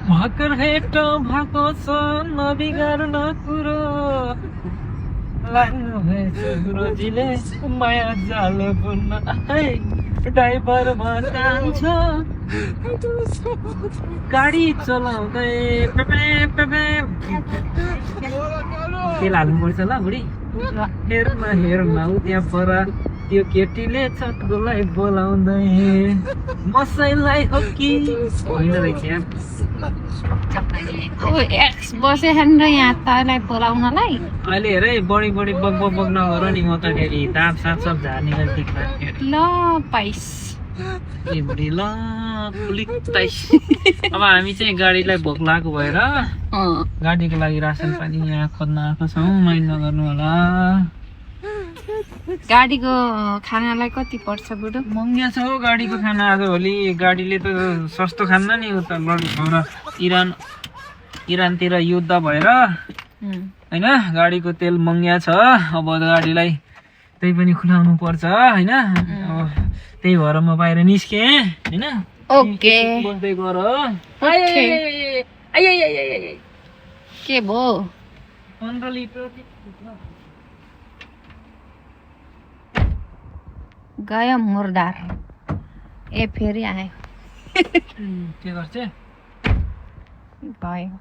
भर्खर भेट भएको छ नबिगार्न कुरो लाग्नु भएछ गुरुजीले माया जाल बुन्न ड्राइभर भन्छ गाडी चलाउँदै तेल हाल्नुपर्छ ल बुढी हेर्न उ त्यहाँ पर त्यो केटीले छटकोलाई बोलाउँदै मसैलाई हो कि होइन रहेछ यार एक्स बसेछन् र यहाँ तँलाई बोलाउनलाई अहिले हेर है बढी बढी बग नगर नि म त फेरि दाँत साँत सब झार्ने गरी ल पाइस ए बुढी ल पुलिक ताइस अब हामी चाहिँ गाडीलाई भोक लागेको भएर गाडीको लागि रासन पानी यहाँ खोज्न आएको छौँ माइन्ड नगर्नु होला गाडीको खानालाई कति पर्छ बुढो महँगो छ हौ गाडीको खाना आज भोलि गाडीले त सस्तो खान्न नि उता इरानतिर युद्ध भएर होइन गाडीको तेल महँगो छ अब गाडीलाई त्यही पनि खुलाउनु पर्छ होइन त्यही भएर म बाहिर निस्केँ होइन ओके बोल्दै गर के भयो 15 लिटर गयो मुर्दार ए फेरि आयो के गर्छ भयो